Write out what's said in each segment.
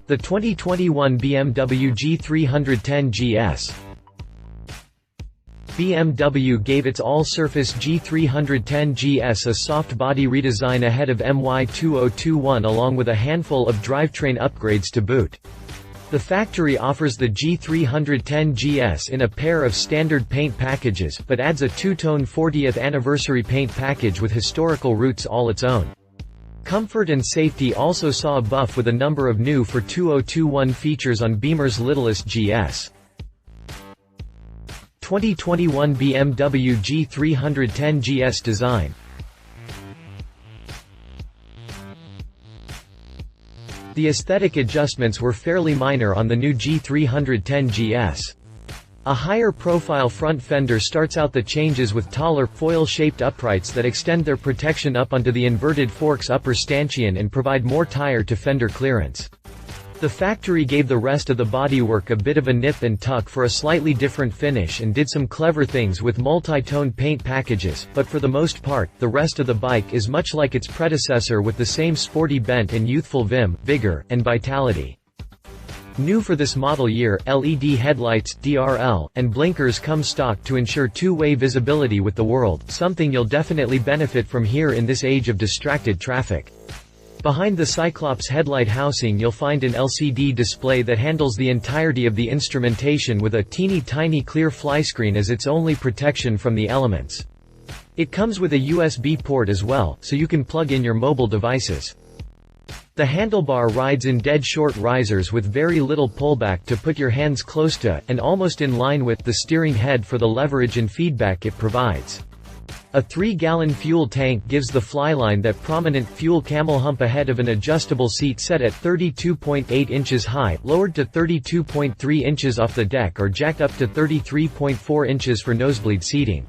The 2021 BMW G310 GS. BMW gave its all-surface G310 GS a soft body redesign ahead of MY 2021 along with a handful of drivetrain upgrades to boot. The factory offers the G310 GS in a pair of standard paint packages, but adds a two-tone 40th anniversary paint package with historical roots all its own. Comfort and safety also saw a buff with a number of new for 2021 features on Beemer's littlest GS. 2021 BMW G310 GS design. The aesthetic adjustments were fairly minor on the new G310 GS. A higher profile front fender starts out the changes with taller, foil-shaped uprights that extend their protection up onto the inverted forks upper stanchion and provide more tire-to-fender clearance. The factory gave the rest of the bodywork a bit of a nip and tuck for a slightly different finish and did some clever things with multi-tone paint packages, but for the most part, the rest of the bike is much like its predecessor with the same sporty bent and youthful vim, vigor, and vitality. New for this model year, LED headlights, DRL, and blinkers come stock to ensure two-way visibility with the world, something you'll definitely benefit from here in this age of distracted traffic. Behind the Cyclops headlight housing you'll find an LCD display that handles the entirety of the instrumentation with a teeny-tiny clear flyscreen as its only protection from the elements. It comes with a USB port as well, so you can plug in your mobile devices. The handlebar rides in dead short risers with very little pullback to put your hands close to, and almost in line with, the steering head for the leverage and feedback it provides. A 3-gallon fuel tank gives the flyline that prominent fuel camel hump ahead of an adjustable seat set at 32.8 inches high, lowered to 32.3 inches off the deck or jacked up to 33.4 inches for nosebleed seating.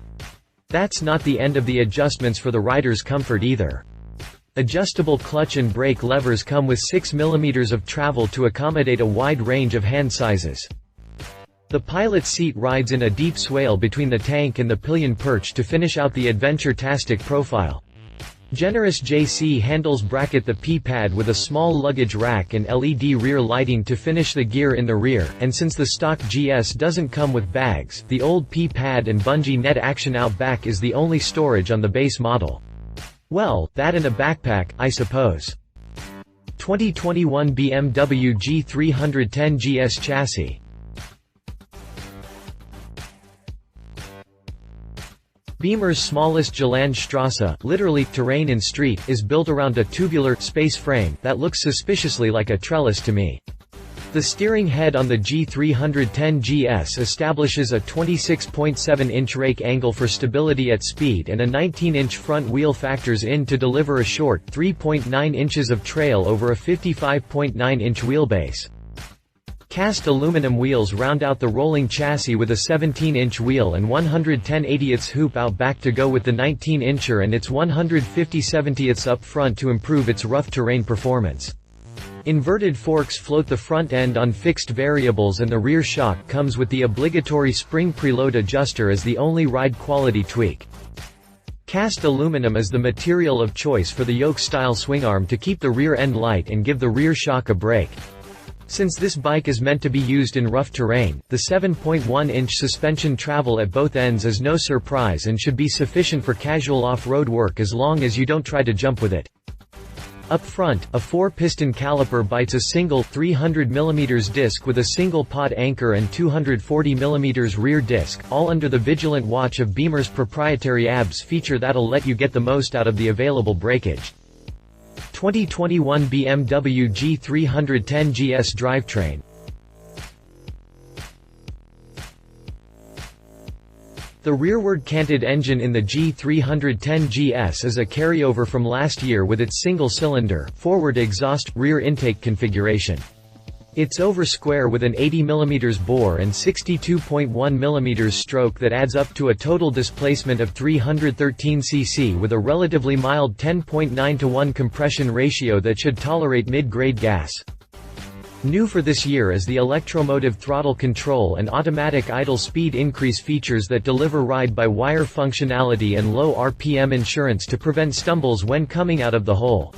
That's not the end of the adjustments for the rider's comfort either. Adjustable clutch and brake levers come with 6 mm of travel to accommodate a wide range of hand sizes. The pilot's seat rides in a deep swale between the tank and the pillion perch to finish out the adventure-tastic profile. Generous JC handles bracket the P-pad with a small luggage rack and LED rear lighting to finish the gear in the rear, and since the stock GS doesn't come with bags, the old P-pad and bungee net action out back is the only storage on the base model. Well, that and a backpack, I suppose. 2021 BMW G310 GS chassis. Beemer's smallest Landstrasse, literally, terrain in street, is built around a tubular, space frame, that looks suspiciously like a trellis to me. The steering head on the G310 GS establishes a 26.7-inch rake angle for stability at speed and a 19-inch front wheel factors in to deliver a short, 3.9 inches of trail over a 55.9-inch wheelbase. Cast aluminum wheels round out the rolling chassis with a 17-inch wheel and 110/80ths hoop out back to go with the 19-incher and its 150/70ths up front to improve its rough terrain performance. Inverted forks float the front end on fixed variables and the rear shock comes with the obligatory spring preload adjuster as the only ride quality tweak. Cast aluminum is the material of choice for the yoke-style swingarm to keep the rear end light and give the rear shock a break. Since this bike is meant to be used in rough terrain, the 7.1-inch suspension travel at both ends is no surprise and should be sufficient for casual off-road work as long as you don't try to jump with it. Up front, a 4-piston caliper bites a single 300mm disc with a single pod anchor and 240mm rear disc, all under the vigilant watch of Beemer's proprietary ABS feature that'll let you get the most out of the available breakage. 2021 BMW G310 GS drivetrain. The rearward canted engine in the G310 GS is a carryover from last year with its single-cylinder, forward exhaust, rear intake configuration. It's over square with an 80mm bore and 62.1mm stroke that adds up to a total displacement of 313 cc with a relatively mild 10.9:1 compression ratio that should tolerate mid-grade gas. New for this year is the electromotive throttle control and automatic idle speed increase features that deliver ride-by-wire functionality and low RPM insurance to prevent stumbles when coming out of the hole.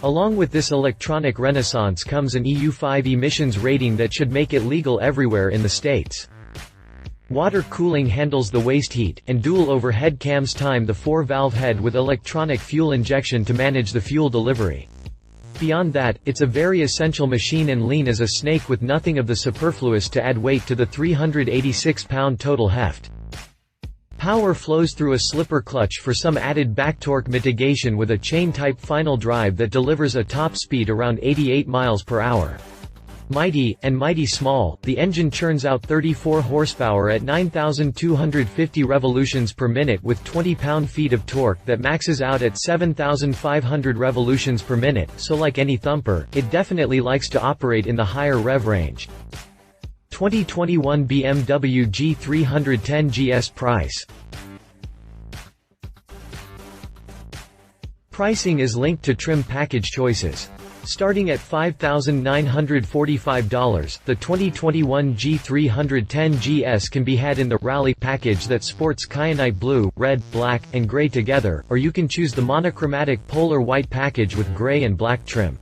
Along with this electronic renaissance comes an EU5 emissions rating that should make it legal everywhere in the States. Water cooling handles the waste heat, and dual overhead cams time the 4-valve head with electronic fuel injection to manage the fuel delivery. Beyond that, it's a very essential machine and lean as a snake with nothing of the superfluous to add weight to the 386-pound total heft. Power flows through a slipper clutch for some added back torque mitigation with a chain-type final drive that delivers a top speed around 88 miles per hour. Mighty, and mighty small, the engine churns out 34 horsepower at 9,250 revolutions per minute with 20 pound-feet of torque that maxes out at 7,500 revolutions per minute, so like any thumper, it definitely likes to operate in the higher rev range. 2021 BMW G 310 GS price. Pricing is linked to trim package choices. Starting at $5,945, the 2021 G310 GS can be had in the Rally package that sports kyanite blue, red, black, and gray together, or you can choose the monochromatic polar white package with gray and black trim.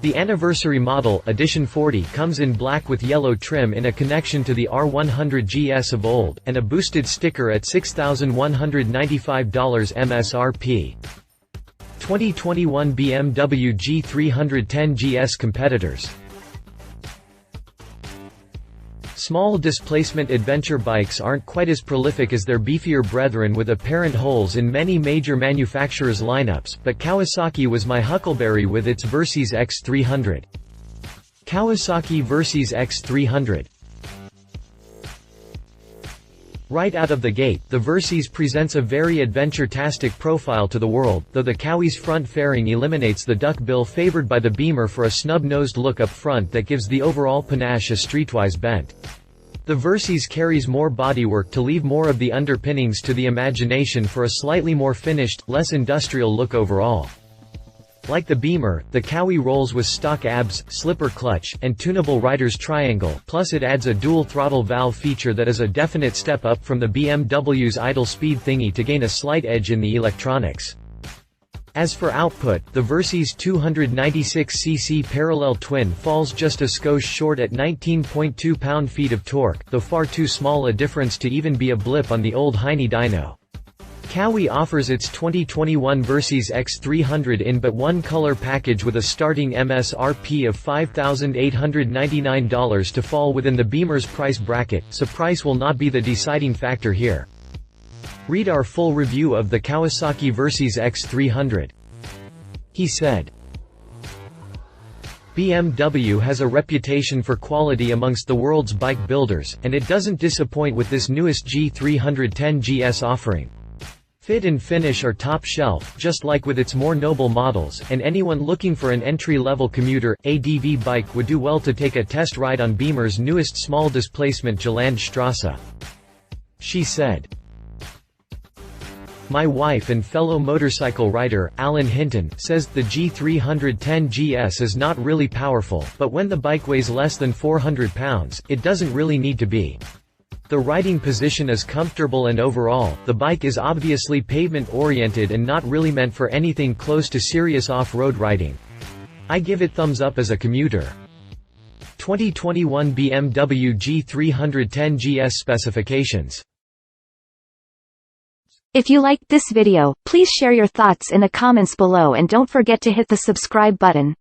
The anniversary model, Edition 40, comes in black with yellow trim in a connection to the R100 GS of old, and a boosted sticker at $6,195 MSRP. 2021 BMW G310 GS competitors. Small displacement adventure bikes aren't quite as prolific as their beefier brethren with apparent holes in many major manufacturers' lineups, but Kawasaki was my huckleberry with its Versys X300. Kawasaki Versys X300. Right out of the gate, the Versys presents a very adventure-tastic profile to the world, though the Kawi's front fairing eliminates the duck bill favored by the Beemer for a snub-nosed look up front that gives the overall panache a streetwise bent. The Versys carries more bodywork to leave more of the underpinnings to the imagination for a slightly more finished, less industrial look overall. Like the Beemer, the Kawi rolls with stock ABS, slipper clutch, and tunable rider's triangle, plus it adds a dual throttle valve feature that is a definite step up from the BMW's idle speed thingy to gain a slight edge in the electronics. As for output, the Versys 296cc parallel twin falls just a skosh short at 19.2 pound-feet of torque, though far too small a difference to even be a blip on the old Heine dyno. Kawi offers its 2021 Versys X300 in but one color package with a starting MSRP of $5,899 to fall within the Beemer's price bracket, so price will not be the deciding factor here. Read our full review of the Kawasaki Versys X300. He said, BMW has a reputation for quality amongst the world's bike builders, and it doesn't disappoint with this newest G310 GS offering. Fit and finish are top shelf, just like with its more noble models, and anyone looking for an entry-level commuter, ADV bike would do well to take a test ride on Beemer's newest small displacement Gelandstrasse. She said. My wife and fellow motorcycle rider, Alan Hinton, says the G310 GS is not really powerful, but when the bike weighs less than 400 pounds, it doesn't really need to be. The riding position is comfortable and overall, the bike is obviously pavement-oriented and not really meant for anything close to serious off-road riding. I give it thumbs up as a commuter. 2021 BMW G310 GS specifications. If you liked this video, please share your thoughts in the comments below and don't forget to hit the subscribe button.